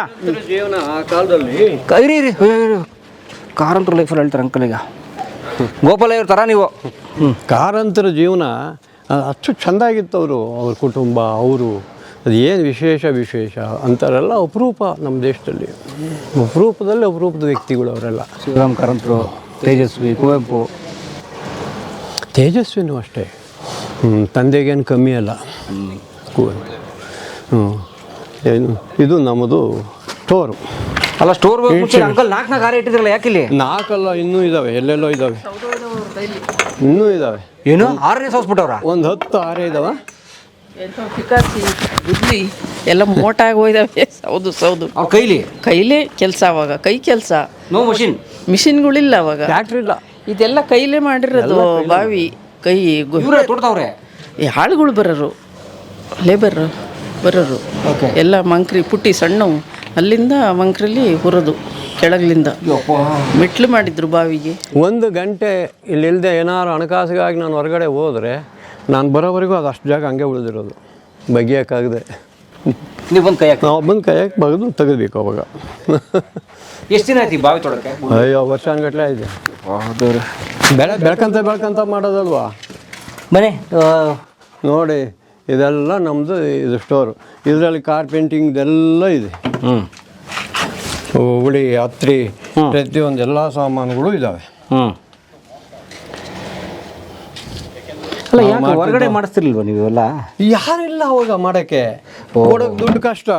ಜೀವನ ಆ ಕಾಲದಲ್ಲಿ ಕೈರಿ ಕಾರಂತರ ಲೈಫಲ್ಲಿ ಹೇಳ್ತಾರೆ ಅಂಕಲ್. ಈಗ ಗೋಪಾಲಯ್ಯವ್ರ ಥರ ನೀವು. ಕಾರಂತರ ಜೀವನ ಅಷ್ಟು ಚೆಂದಾಗಿತ್ತು. ಅವ್ರ ಕುಟುಂಬ, ಅವರು ಅದು ಏನು ವಿಶೇಷ ಅಂತಾರೆಲ್ಲ ಅಪರೂಪ ನಮ್ಮ ದೇಶದಲ್ಲಿ. ಅಪರೂಪದ ವ್ಯಕ್ತಿಗಳು ಅವರೆಲ್ಲ. ಶಿವರಾಮ್ ಕಾರಂತರು, ತೇಜಸ್ವಿ, ಕುವೆಂಪು. ತೇಜಸ್ವಿನೂ ಅಷ್ಟೇ, ತಂದೆಗೇನು ಕಮ್ಮಿ ಅಲ್ಲ. ಕುವೆಂಪು. ಇದು ನಮ್ಮದು ಸ್ಟೋರು. ಅಲ್ಲ, ಸ್ಟೋರ್ ಅಂಕಲ್ 4 ಆರೆ ಇಟ್ಟಿದ್ರಲ್ಲ, ಯಾಕಿಲ್ಲಿ? 4 ಅಲ್ಲ, ಇನ್ನೂ ಇದ್ದಾವೆ, ಎಲ್ಲೆಲ್ಲೋ ಇದ್ದಾವೆ, ಇನ್ನೂ ಇದ್ದಾವೆ. ಏನು 6ನೇ ಸಾಸ್ಬಿಟ್ಟವ್ರ? ಒಂದು 10 ಆರೆ ಇದಾವ. ಪಿಕಾಸಿ ಗುದ್ಲಿ ಎಲ್ಲ ಮೋಟಾಗಿ ಹೋಯ್ದಾವೆ. ಸೌದು ಅವ್ರ ಕೈಲೇ ಕೆಲಸ ಅವಾಗ. ಕೈ ಕೆಲಸ, ನೋ ಮಿಷಿನ್ಗಳಿಲ್ಲ ಅವಾಗ, ಟ್ಯಾಕ್ಟ್ರಿ ಇಲ್ಲ. ಇದೆಲ್ಲ ಕೈಲೇ ಮಾಡಿರೋದು. ಬಾವಿ ಕೈ ತೊಡ್ತಾವ್ರೆ. ಈ ಆಳುಗಳು ಬರೋರು, ಲೇಬರ್ ಬರೋರು ಎಲ್ಲ ಮಂಕ್ರಿ ಪುಟ್ಟಿ ಸಣ್ಣವು, ಅಲ್ಲಿಂದ ಮಂಕ್ರಲ್ಲಿ ಹುರೋದು ಕೆಳಗಲಿಂದ ಮೆಟ್ಲು ಮಾಡಿದ್ರು ಬಾವಿಗೆ. 1 ಗಂಟೆ ಇಲ್ಲಿಲ್ಲದೆ ಏನಾರು ಹಣಕಾಸಿಗಾಗಿ ನಾನು ಹೊರಗಡೆ ಹೋದರೆ ನಾನು ಬರೋವರೆಗೂ ಅದು ಅಷ್ಟು ಜಾಗ ಹಂಗೆ ಉಳಿದಿರೋದು, ಬಗೆಯೋಕ್ಕಾಗದೆ. ನೀವು ಬಂದು ಕೈಯಾಕ? ನಾವು ಬಂದು ಕೈಯಾಕೆ ಬಗೆದು ತೆಗೆದ್ಬೇಕು ಅವಾಗ. ಎಷ್ಟು ದಿನ ಆಯ್ತು ಬಾವಿ ತೊಡಕ್ಕೆ? ಅಯ್ಯೋ, ವರ್ಷಾನುಗಟ್ಟಲೆ ಆಯಿತು. ಬೆಳ್ಕಂತ ಮಾಡೋದಲ್ವಾ ಮನೆ. ನೋಡಿ, ಇದೆಲ್ಲ ನಮ್ಮದು. ಇದು ಸ್ಟೋರು. ಇದರಲ್ಲಿ ಕಾರ್ಪೆಂಟಿಂಗ್ ಇದೆಲ್ಲ ಇದೆ. ಉಳಿ, ಹತ್ರಿ, ಪ್ರತಿಯೊಂದು ಎಲ್ಲ ಸಾಮಾನುಗಳು ಇದ್ದಾವೆ. ಅಲ್ಲ, ಯಾಕೆ ಹೊರಗಡೆ ಮಾಡಿಸ್ತಿರ್ಲಿಲ್ವ ನೀವೆಲ್ಲ? ಯಾರಿಲ್ಲ ಅವಾಗ ಮಾಡೋಕ್ಕೆ, ಕೊಡೋಕೆ ದುಡ್ಡು ಕಷ್ಟ.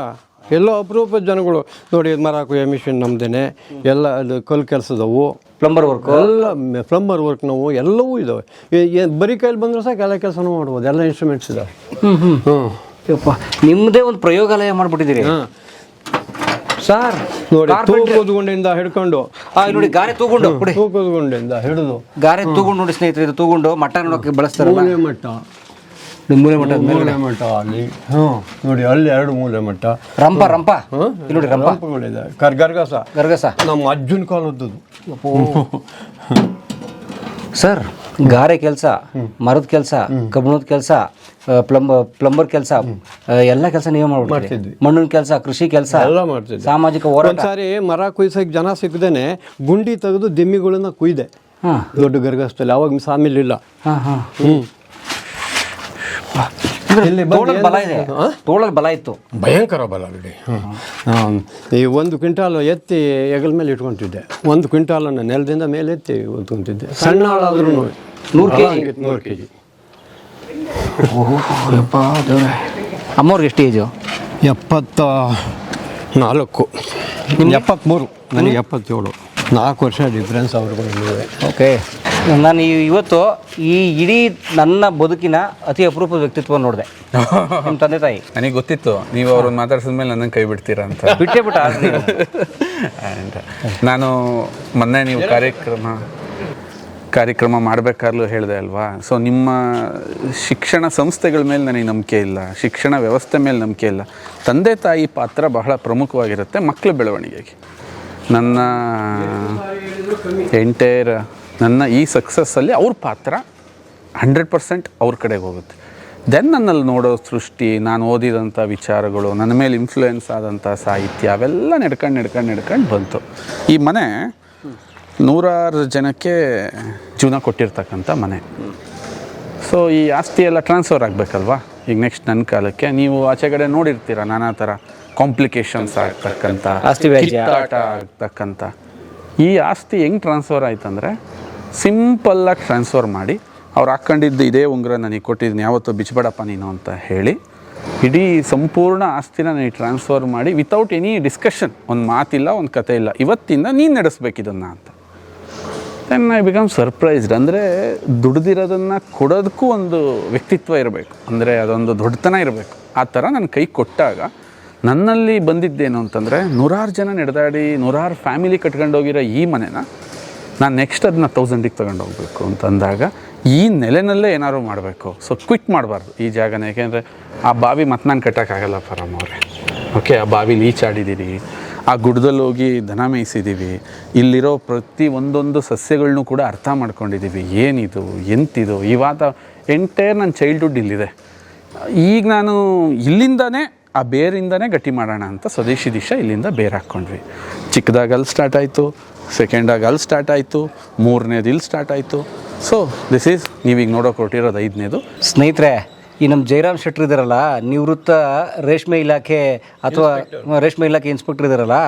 ಎಲ್ಲೋ ಅಪರೂಪದ ಜನಗಳು ನೋಡಿ. ಮರ ಕುಯ್ಯೋ ಮಿಷಿನ್ ನಮ್ದೇನೆ, ಎಲ್ಲ ಅದು ಕಲ್ಲು ಕೆಲಸದವು, ಪ್ಲಂಬರ್ ವರ್ಕ್ ಎಲ್ಲ ಪ್ಲಂಬರ್ ವರ್ಕ್ ನಾವು ಎಲ್ಲವೂ ಇದ್ದಾವೆ. ಬರೀ ಕೈಲಿ ಬಂದ್ರೆ ಸಾಕು ಎಲ್ಲ ಕೆಲಸನೂ ಮಾಡ್ಬೋದು, ಎಲ್ಲ ಇನ್ಸ್ಟ್ರೂಮೆಂಟ್ಸ್ ಇದ್ದಾವೆ. ನಿಮ್ಮದೇ ಒಂದು ಪ್ರಯೋಗಾಲಯ ಮಾಡಿಬಿಟ್ಟಿದ್ದೀರಿ. ಸರ್ ನೋಡಿ ತೂಕದ ಗುಂಡಿಯಿಂದ ಹಿಡ್ಕೊಂಡು ನೋಡಿ ಗಾರೆ ತೂಗುಂಡು ಬಿಡಿ, ತೂಕದ ಗುಂಡಿಯಿಂದ ಹಿಡಿದು ಗಾರೆ ತೂಗುಂಡು ನೋಡಿ ಸ್ನೇಹಿತರೆ, ಇದು ತೂಗುಂಡು ಮಟ್ಟ ನೋಡೋಕೆ ಬಳಸ್ತಾರಲ್ಲ, ಮೂಲೆ ಮಟ್ಟ, ಮೂಲೆ ಮಟ್ಟ ಮೂಲೆ ಮಟ್ಟ ಅಲ್ಲಿ ನೋಡಿ, ಅಲ್ಲಿ 2 ಮೂಲೆ ಮಟ್ಟ, ರಂಪ ಇಲ್ಲಿ ನೋಡಿ, ರಂಪಗಳಿದೆ, ಗರ್ಗಸ ನಮ್ಮ ಅಜ್ಜನ ಕಾಲದ್ದು. ಸರ್ ಗಾರೆ ಕೆಲಸ, ಮರದ ಕೆಲಸ, ಕಬ್ಬಣದ ಕೆಲಸ, ಪ್ಲಂಬರ್ ಕೆಲಸ, ಎಲ್ಲ ಕೆಲಸ ನೀವೇ ಮಾಡ್ಬಿಡ್ತೀವಿ. ಮಣ್ಣಿನ ಕೆಲಸ, ಕೃಷಿ ಕೆಲಸ ಎಲ್ಲ ಮಾಡ್ತಿದ್ದೆ. ಸಾಮಾಜಿಕ ಹೋರಾಟ. ಒಂದ್ಸಾರಿ ಮರ ಕುಯ್ಸಕ್ಕೆ ಜನ ಸಿಕ್ಕದೇನೆ ಗುಂಡಿ ತೆಗೆದು ದಿಮ್ಮಿಗಳನ್ನ ಕುಯ್ದೆ ದೊಡ್ಡ ಗರ್ಗಸದಲ್ಲಿ. ಅವಾಗ ಸಾಮಿಲ್ ಇಲ್ಲ. ಬಲ ಇದೆ, ತೋಳಲ್ಲಿ ಬಲ ಇತ್ತು, ಭಯಂಕರ ಬಲ ಬಿಡಿ. ಈ 1 ಕ್ವಿಂಟಾಲ್ ಎತ್ತಿ ಹೆಗಲ ಮೇಲೆ ಇಟ್ಕೊಂತಿದ್ದೆ. 1 ಕ್ವಿಂಟಾಲನ್ನು ನೆಲದಿಂದ ಮೇಲೆ ಎತ್ತಿ ಹೊತ್ಕೊಂತಿದ್ದೆ. ಸಣ್ಣ ಆಳಾದ್ರೂ 100 kg. ಅಮ್ಮವ್ರಿಗೆ ಎಷ್ಟು ಏಜು? 74. 73. ನನಗೆ 77. 4 ವರ್ಷ ಡಿಫ್ರೆನ್ಸ್ ಅವ್ರಿಗೂ. ಓಕೆ, ನಾನು ಇವತ್ತು ಈ ಇಡೀ ನನ್ನ ಬದುಕಿನ ಅತಿ ಅಪರೂಪದ ವ್ಯಕ್ತಿತ್ವ ನೋಡಿದೆ, ನಿಮ್ಮ ತಂದೆ ತಾಯಿ. ನನಗೆ ಗೊತ್ತಿತ್ತು ನೀವು ಅವ್ರನ್ನ ಮಾತಾಡ್ಸಿದ್ಮೇಲೆ ನನ್ನನ್ನು ಕೈ ಬಿಡ್ತೀರಾ ಅಂತ. ಬಿಟ್ಟೇ ಬಿಟ್ಟ. ನಾನು ಮೊನ್ನೆ ನೀವು ಕಾರ್ಯಕ್ರಮ ಮಾಡಬೇಕಾದ್ರೂ ಹೇಳಿದೆ ಅಲ್ವಾ, ಸೊ ನಿಮ್ಮ ಶಿಕ್ಷಣ ಸಂಸ್ಥೆಗಳ ಮೇಲೆ ನನಗೆ ನಂಬಿಕೆ ಇಲ್ಲ, ಶಿಕ್ಷಣ ವ್ಯವಸ್ಥೆ ಮೇಲೆ ನಂಬಿಕೆ ಇಲ್ಲ. ತಂದೆ ತಾಯಿ ಪಾತ್ರ ಬಹಳ ಪ್ರಮುಖವಾಗಿರುತ್ತೆ ಮಕ್ಕಳ ಬೆಳವಣಿಗೆಗೆ. ನನ್ನ ಈ ಸಕ್ಸಸ್ಸಲ್ಲಿ ಅವ್ರ ಪಾತ್ರ 100% ಅವ್ರ ಕಡೆಗೆ ಹೋಗುತ್ತೆ. ದೆನ್ ನನ್ನಲ್ಲಿ ನೋಡೋ ಸೃಷ್ಟಿ, ನಾನು ಓದಿದಂಥ ವಿಚಾರಗಳು, ನನ್ನ ಮೇಲೆ ಇನ್ಫ್ಲೂಯೆನ್ಸ್ ಆದಂಥ ಸಾಹಿತ್ಯ ಅವೆಲ್ಲ ನಡ್ಕೊಂಡು ಬಂತು. ಈ ಮನೆ 100 ಜನಕ್ಕೆ ಜೀವನ ಕೊಟ್ಟಿರ್ತಕ್ಕಂಥ ಮನೆ. ಸೊ ಈ ಆಸ್ತಿ ಎಲ್ಲ ಟ್ರಾನ್ಸ್ಫರ್ ಆಗಬೇಕಲ್ವಾ. ಈಗ ನೆಕ್ಸ್ಟ್ ನನ್ನ ಕಾಲಕ್ಕೆ ನೀವು ಆಚೆ ಕಡೆ ನೋಡಿರ್ತೀರ ನಾನಾ ಥರ ಕಾಂಪ್ಲಿಕೇಶನ್ಸ್ ಆಗ್ತಕ್ಕಂಥ, ಕಿತ್ತಾಟ ಆಗ್ತಕ್ಕಂಥ. ಈ ಆಸ್ತಿ ಹೆಂಗೆ ಟ್ರಾನ್ಸ್ಫರ್ ಆಯ್ತಂದರೆ, ಸಿಂಪಲ್ಲಾಗಿ ಟ್ರಾನ್ಸ್ಫರ್ ಮಾಡಿ, ಅವ್ರು ಹಾಕ್ಕೊಂಡಿದ್ದು ಇದೇ ಉಂಗುರ ನನಗೆ ಕೊಟ್ಟಿದ್ದೀನಿ, ಯಾವತ್ತೂ ಬಿಚ್ಚಬೇಡಪ್ಪ ನೀನು ಅಂತ ಹೇಳಿ ಇಡೀ ಸಂಪೂರ್ಣ ಆಸ್ತಿನ ನನಗೆ ಟ್ರಾನ್ಸ್ಫರ್ ಮಾಡಿ ವಿತೌಟ್ ಎನಿ ಡಿಸ್ಕಷನ್, ಒಂದು ಮಾತಿಲ್ಲ, ಒಂದು ಕತೆ ಇಲ್ಲ, ಇವತ್ತಿಂದ ನೀನು ನಡೆಸ್ಬೇಕಿದನ್ನು ಅಂತ. Then I become surprised. ಅಂದರೆ ದುಡ್ದಿರೋದನ್ನು ಕೊಡೋದಕ್ಕೂ ಒಂದು ವ್ಯಕ್ತಿತ್ವ ಇರಬೇಕು, ಅಂದರೆ ಅದೊಂದು ದೊಡ್ಡತನ ಇರಬೇಕು. ಆ ಥರ ನನ್ನ ಕೈ ಕೊಟ್ಟಾಗ ನನ್ನಲ್ಲಿ ಬಂದಿದ್ದೇನು ಅಂತಂದರೆ, 100 ಜನ ನಡೆದಾಡಿ 100 ಫ್ಯಾಮಿಲಿ ಕಟ್ಕೊಂಡೋಗಿರೋ ಈ ಮನೆನ ನಾನು ನೆಕ್ಸ್ಟ್ ಅದನ್ನ 1000ಗೆ ತೊಗೊಂಡೋಗ್ಬೇಕು ಅಂತಂದಾಗ ಈ ನೆಲೆನಲ್ಲೇ ಏನಾದ್ರು ಮಾಡಬೇಕು. ಸೊ ಕ್ವಿಟ್ ಮಾಡಬಾರ್ದು ಈ ಜಾಗನ, ಯಾಕೆಂದರೆ ಆ ಬಾವಿ ಮತ್ತೆ ನಾನು ಕಟ್ಟೋಕ್ಕಾಗಲ್ಲ ಪರಮ್ ಅವರೇ. ಓಕೆ, ಆ ಬಾವಿಲಿ ಈಚಾಡಿದ್ದೀರಿ, ಆ ಗುಡ್ಡದಲ್ಲಿ ಹೋಗಿ ದನ ಮೇಯಿಸಿದ್ದೀವಿ, ಇಲ್ಲಿರೋ ಪ್ರತಿ ಒಂದೊಂದು ಸಸ್ಯಗಳನ್ನೂ ಕೂಡ ಅರ್ಥ ಮಾಡ್ಕೊಂಡಿದ್ದೀವಿ, ಏನಿದು ಎಂತಿದು. ಎಂಟೈರ್ ನನ್ನ ಚೈಲ್ಡ್ಹುಡ್ ಇಲ್ಲಿದೆ. ಈಗ ನಾನು ಇಲ್ಲಿಂದನೇ ಆ ಬೇರಿಂದನೇ ಗಟ್ಟಿ ಮಾಡೋಣ ಅಂತ ಸ್ವದೇಶಿ ದಿಶಾ ಇಲ್ಲಿಂದ ಬೇರೆ ಹಾಕ್ಕೊಂಡ್ವಿ. ಚಿಕ್ಕದಾಗ ಅಲ್ಲಿ ಸ್ಟಾರ್ಟ್ ಆಯಿತು, ಸೆಕೆಂಡಾಗಿ ಅಲ್ಲಿ ಸ್ಟಾರ್ಟ್ ಆಯಿತು, 3ನೇದು ಇಲ್ಲಿ ಸ್ಟಾರ್ಟ್ ಆಯಿತು. ಸೊ ದಿಸ್ ಈಸ್ ನೀವೀಗ ನೋಡೋಕೆ ಹೊರಟಿರೋದು 5ನೇದು. ಸ್ನೇಹಿತರೆ, ಈ ನಮ್ಮ ಜಯರಾಮ್ ಶೆಟ್ರ್ ಇದ್ದಾರಲ್ಲ, ನಿವೃತ್ತ ರೇಷ್ಮೆ ಇಲಾಖೆ ಅಥವಾ ರೇಷ್ಮೆ ಇಲಾಖೆ ಇನ್ಸ್ಪೆಕ್ಟರ್ ಇದ್ದಾರಲ್ಲ,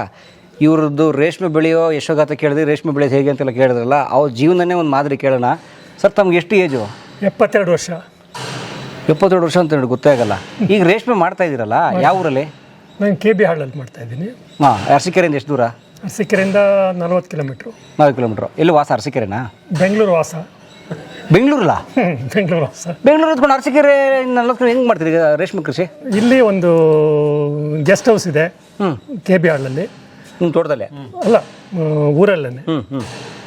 ಇವ್ರದ್ದು ರೇಷ್ಮೆ ಬೆಳೆಯೋ ಯಶೋಗಾತ ಕೇಳಿದ್ರೆ, ರೇಷ್ಮೆ ಬೆಳೆಯೋದು ಹೇಗೆ ಅಂತೆಲ್ಲ ಕೇಳಿದ್ರಲ್ಲ, ಅವ್ರ ಜೀವನನೇ ಒಂದು ಮಾದರಿ ಕೇಳೋಣ. ಸರ್, ತಮ್ಗೆ ಎಷ್ಟು ಏಜು? 72 ವರ್ಷ. 72 ವರ್ಷ ಅಂತ ಹೇಳಿ ಗೊತ್ತೇ ಆಗಲ್ಲ. ಈಗ ರೇಷ್ಮೆ ಮಾಡ್ತಾ ಇದ್ದೀರಲ್ಲ, ಯಾವ ಊರಲ್ಲಿ? ನಾನು KB ಹಾಳಲ್ಲಿ ಮಾಡ್ತಾ ಇದ್ದೀನಿ. ಅರಸೀಕೆರೆಯಿಂದ ಎಷ್ಟು ದೂರ? ಅರಸೀಕೆರೆಯಿಂದ 40 ಕಿಲೋಮೀಟ್ರು. 4 ಕಿಲೋಮೀಟ್ರು. ಎಲ್ಲಿ ವಾಸ? ಅರಸೀಕೆರೆನಾ? ಬೆಂಗಳೂರು ವಾಸ. ಬೆಂಗಳೂರಲ್ಲ? ಬೆಂಗಳೂರು ವಾಸ. ಬೆಂಗಳೂರು ಹೊತ್ಕೊಂಡು ಅರಸೀಕೆರೆ 40 ಹೆಂಗೆ ಮಾಡ್ತೀರಿ ರೇಷ್ಮೆ ಕೃಷಿ? ಇಲ್ಲಿ ಒಂದು ಗೆಸ್ಟ್ ಹೌಸ್ ಇದೆ KB ಹಾಳಲ್ಲಿ, ನಿಮ್ಮ ತೋಟದಲ್ಲೇ? ಅಲ್ಲ, ಊರಲ್ಲೇ.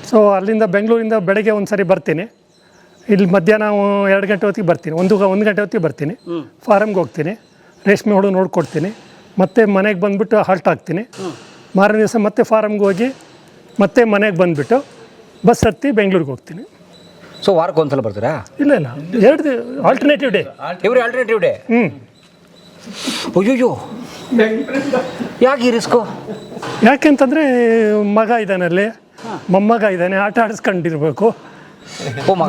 ಸೊ ಅಲ್ಲಿಂದ ಬೆಂಗಳೂರಿಂದ ಬೆಳಗ್ಗೆ ಒಂದು ಸರಿ ಬರ್ತೀನಿ, ಇಲ್ಲಿ ಮಧ್ಯಾಹ್ನ 2 ಗಂಟೆ ಹೊತ್ತಿಗೆ ಬರ್ತೀನಿ, 1 ಗಂಟೆ ಹೊತ್ತಿಗೆ ಬರ್ತೀನಿ. ಫಾರಮ್ಗೆ ಹೋಗ್ತೀನಿ, ರೇಷ್ಮೆ ಹುಳು ನೋಡ್ಕೊಡ್ತೀನಿ, ಮತ್ತೆ ಮನೆಗೆ ಬಂದುಬಿಟ್ಟು ಹಾಲ್ಟ್ ಹಾಕ್ತೀನಿ. ಮಾರನೇ ದಿವಸ ಮತ್ತೆ ಫಾರಮ್ಗೆ ಹೋಗಿ ಮತ್ತೆ ಮನೆಗೆ ಬಂದುಬಿಟ್ಟು ಬಸ್ ಹತ್ತಿ ಬೆಂಗಳೂರಿಗೆ ಹೋಗ್ತೀನಿ. ಸೊ ವಾರಕ್ಕೆ ಒಂದ್ಸಲ ಬರ್ತೀರಾ? ಇಲ್ಲ, 2 alternative day. Every alternative day? ಅಯ್ಯೋ, ಯಾಕೆ ಈ ರಿಸ್ಕು? ಯಾಕೆಂತಂದರೆ ಮಗ ಇದ್ದಾನಲ್ಲಿ, ಮೊಮ್ಮಗ ಇದ್ದಾನೆ, ಆಟ ಆಡಿಸ್ಕೊಂಡಿರ್ಬೇಕು,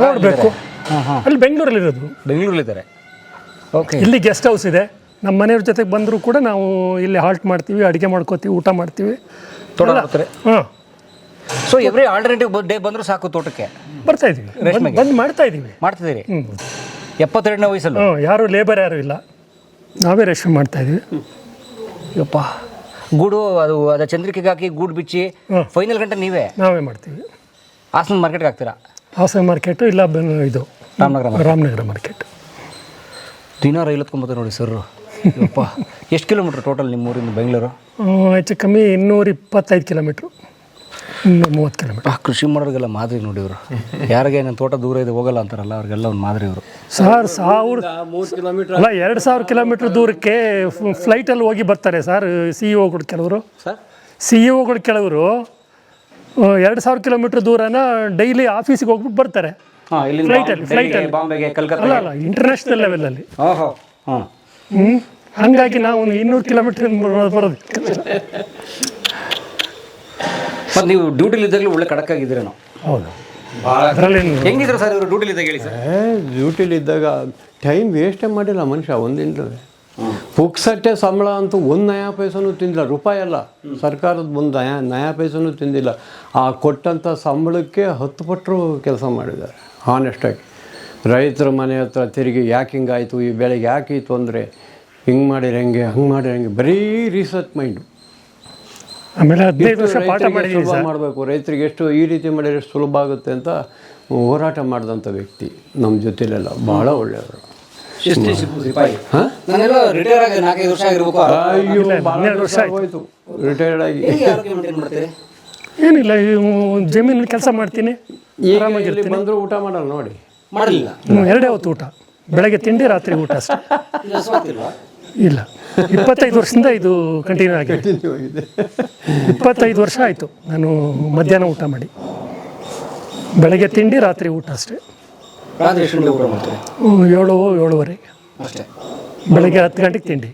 ನೋಡಬೇಕು. ಅಲ್ಲಿ ಬೆಂಗಳೂರಲ್ಲಿರೋದು. ಬೆಂಗಳೂರಲ್ಲಿದ್ದಾರೆ. ಓಕೆ. ಇಲ್ಲಿ ಗೆಸ್ಟ್ ಹೌಸ್ ಇದೆ. ನಮ್ಮ ಮನೆಯವ್ರ ಜೊತೆಗೆ ಬಂದರೂ ಕೂಡ ನಾವು ಇಲ್ಲಿ ಹಾಲ್ಟ್ ಮಾಡ್ತೀವಿ, ಅಡುಗೆ ಮಾಡ್ಕೋತೀವಿ, ಊಟ ಮಾಡ್ತೀವಿ. ಹಾಂ. ಸೊ ಎವ್ರಿ ಆಲ್ಟರ್ನೇಟಿವ್ ಡೇ ಬಂದರೂ ಸಾಕು ತೋಟಕ್ಕೆ ಬರ್ತಾ ಇದ್ದೀವಿ, ಬಂದು ಮಾಡ್ತಾ ಇದ್ದೀವಿ. ಮಾಡ್ತಿದ್ದೀರಿ? 72ನೇ ವಯಸ್ಸಲ್ಲಿ? ಯಾರು ಲೇಬರ್ ಯಾರು ಇಲ್ಲ, ನಾವೇ ರೇಷ್ಮೆ ಮಾಡ್ತಾ ಇದ್ದೀವಿ. ಯಪ್ಪ, ಗೂಡು ಅದು ಚಂದ್ರಿಕೆಗೆ ಹಾಕಿ ಗೂಡು ಬಿಚ್ಚಿ ಫೈನಲ್ ಗಂಟೆ ನಾವೇ ಮಾಡ್ತೀವಿ. ಹಾಸನ ಮಾರ್ಕೆಟ್ಗೆ ಹಾಕ್ತೀರಾ? ಹಾಸನ ಮಾರ್ಕೆಟು ಇಲ್ಲ ಇದು ರಾಮನಗರ ಮಾರ್ಕೆಟ್. ದಿನ ರೈಲು ಎತ್ಕೊಂಬತ್ತಾರೆ ನೋಡಿ ಸರ್. ಅಪ್ಪ ಎಷ್ಟು ಕಿಲೋಮೀಟ್ರ್ ಟೋಟಲ್ ನಿಮ್ಮ ಊರಿಂದ ಬೆಂಗಳೂರು? ಹೆಚ್ಚು ಕಮ್ಮಿ 225 ಕಿಲೋಮೀಟ್ರು, 230 ಕಿಲೋಮೀಟ್ರ್. ಕೃಷಿ ಮಾಡೋರಿಗೆಲ್ಲ ಮಾದರಿ ನೋಡಿ ಇವರು. ಯಾರಿಗೆ ನನ್ನ ತೋಟ ದೂರ ಇದೆ ಹೋಗಲ್ಲ ಅಂತಾರಲ್ಲ ಅವ್ರಿಗೆಲ್ಲ ಒಂದು ಮಾದರಿ ಇವರು. ಸರ್ 2,000 ಕಿಲೋಮೀಟ್ರ್ ದೂರಕ್ಕೆ ಫ್ಲೈಟಲ್ಲಿ ಹೋಗಿ ಬರ್ತಾರೆ ಸರ್ CEO ಕೆಲವರು. CEO ಕೆಲವರು 2,000 ಕಿಲೋಮೀಟ್ರ್ ದೂರನ ಡೈಲಿ ಆಫೀಸಿಗೆ ಹೋಗ್ಬಿಟ್ಟು ಬರ್ತಾರೆ ಫ್ಲೈಟಲ್ಲಿ. ಬಾಂಬೆಗೆ, ಕಲ್ಕತ್ತಾ. ಅಲ್ಲ ಇಂಟರ್ನ್ಯಾಷನಲ್ ಲೆವೆಲಲ್ಲಿ. ಹಾಂ. ಹಾಗಾಗಿ ನಾವು 200 ಕಿಲೋಮೀಟ್ರ್ ಬರೋದು. ಮತ್ತು ನೀವು ಡ್ಯೂಟಿಲಿದ್ದಾಗಲೂ ಒಳ್ಳೆ ಕಡಕ್ಕಾಗಿದ್ದೀರೇನೋ. ಹೌದು, ಅದರಲ್ಲಿ ಹೆಂಗಿದ್ರು ಸರ್ ಇವರು ಡ್ಯೂಟಿಲಿದ್ದಾಗ ಹೇಳಿ ಸರ್? ಡ್ಯೂಟಿಲಿದ್ದಾಗ ಟೈಮ್ ವೇಸ್ಟೇ ಮಾಡಿಲ್ಲ ಮನುಷ್ಯ ಒಂದಿನ. ಪುಕ್ಸಟ್ಟೆ ಸಂಬಳ ಅಂತೂ 1 ನಯಾ ಪೈಸನೂ ತಿಂದಿಲ್ಲ. ರೂಪಾಯಿ ಅಲ್ಲ, ಸರ್ಕಾರದ 1 ನಯಾ ಪೈಸನೂ ತಿಂದಿಲ್ಲ. ಆ ಕೊಟ್ಟಂಥ ಸಂಬಳಕ್ಕೆ 10 ಪಟ್ಟರು ಕೆಲಸ ಮಾಡಿದ್ದಾರೆ ಹಾನೆಸ್ಟಾಗಿ. ರೈತರ ಮನೆ ಹತ್ರ ತಿರುಗಿ ಯಾಕೆ ಹಿಂಗಾಯಿತು, ಈ ಬೆಳೆಗೆ ಯಾಕೆ ಈ ತೊಂದರೆ, ಹಿಂಗೆ ಮಾಡಿದ್ರೆ ಹೆಂಗೆ, ಹಂಗೆ ಮಾಡಿದ್ರೆ ಹೆಂಗೆ, ಬರೀ ರಿಸರ್ಚ್ ಮೈಂಡು. ಆಮೇಲೆ 15 ವರ್ಷ ಪಾಠ ಮಾಡಿದ್ದೀವಿ ಸುಲಭ ಮಾಡಬೇಕು, ರೈತರಿಗೆ ಎಷ್ಟು ಈ ರೀತಿ ಮಾಡಿದ್ರೆ ಎಷ್ಟು ಸುಲಭ ಆಗುತ್ತೆ ಅಂತ ಹೋರಾಟ ಮಾಡಿದಂಥ ವ್ಯಕ್ತಿ ನಮ್ಮ ಜೊತೆಲೆಲ್ಲ ಭಾಳ ಒಳ್ಳೆಯವರು. ರಿಟೈರ್ ಆಗಿ 4-5 ವರ್ಷ ಆಗಿರ್ಬೇಕು. ಅಯ್ಯೋ, 12 ವರ್ಷ ಆಗೋಯ್ತು ರಿಟೈರ್ಡ್ ಆಗಿ. ಏನಿಲ್ಲ, ಜಮೀನಲ್ಲಿ ಕೆಲಸ ಮಾಡ್ತೀನಿ, ಈಗ ಇಲ್ಲಿ ಬಂದರೂ ಊಟ ಮಾಡಲ್ಲ ನೋಡಿ. ಮಾಡಲಿಲ್ಲ. 2 ಹೊತ್ತು ಊಟ, ಬೆಳಗ್ಗೆ ತಿಂಡಿ, ರಾತ್ರಿ ಊಟ ಅಷ್ಟೇ. ಇಲ್ಲ, 25 ವರ್ಷದಿಂದ ಇದು ಕಂಟಿನ್ಯೂ ಆಗಿದೆ. 25 ವರ್ಷ ಆಯಿತು ನಾನು ಮಧ್ಯಾಹ್ನ ಊಟ ಮಾಡಿ. ಬೆಳಗ್ಗೆ ತಿಂಡಿ, ರಾತ್ರಿ ಊಟ ಅಷ್ಟೇ. ರಾತ್ರಿ ಎಷ್ಟು ಊಟ ಮಾಡ್ತಾರೆ? 7-7:30 ಅಷ್ಟೇ. ಬೆಳಗ್ಗೆ 10 ಗಂಟೆಗೆ ತಿಂಡಿ.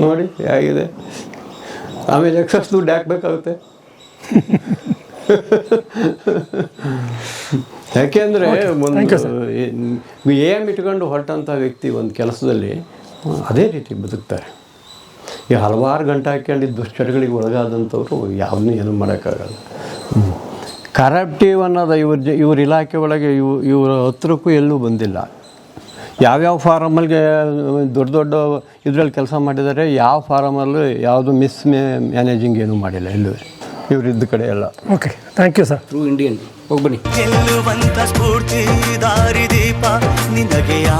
ನೋಡಿ ಹೇಗಿದೆ. ಆಮೇಲೆ ಎಕ್ಸಸ್ ದುಡ್ಡು ಹಾಕ್ಬೇಕಾಗುತ್ತೆ. ಯಾಕೆಂದರೆ ಒಂದು ಏಮ್ ಇಟ್ಕೊಂಡು ಹೊರಟಂಥ ವ್ಯಕ್ತಿ ಒಂದು ಕೆಲಸದಲ್ಲಿ ಅದೇ ರೀತಿ ಬದುಕ್ತಾರೆ. ಈ ಹಲವಾರು ಗಂಟೆ ಹಾಕ್ಕೊಂಡಿದ್ದು ದುಶ್ಚಟಗಳಿಗೆ ಒಳಗಾದಂಥವ್ರು ಯಾವುದನ್ನೂ ಏನೂ ಮಾಡೋಕ್ಕಾಗಲ್ಲ. ಕರಪ್ಟಿವ್ ಅನ್ನೋದು ಇವ್ರ ಇಲಾಖೆ ಒಳಗೆ ಇವ್ರ ಹತ್ರಕ್ಕೂ ಎಲ್ಲೂ ಬಂದಿಲ್ಲ. ಯಾವ್ಯಾವ ಫಾರಮಲ್ಲಿಗೆ ದೊಡ್ಡ ಇದರಲ್ಲಿ ಕೆಲಸ ಮಾಡಿದ್ದಾರೆ, ಯಾವ ಫಾರಮಲ್ಲೂ ಯಾವುದು ಮ್ಯಾನೇಜಿಂಗ್ ಏನೂ ಮಾಡಿಲ್ಲ ಎಲ್ಲೂ ಇವರಿದ್ದ ಕಡೆ ಎಲ್ಲ. Okay, thank you sir. True Indian. ಹೋಗಿ ಬನ್ನಿ. ಗೆಲ್ಲುವಂತ ಸ್ಫೂರ್ತಿ ದಾರಿದೀಪ ನಿನಗೆ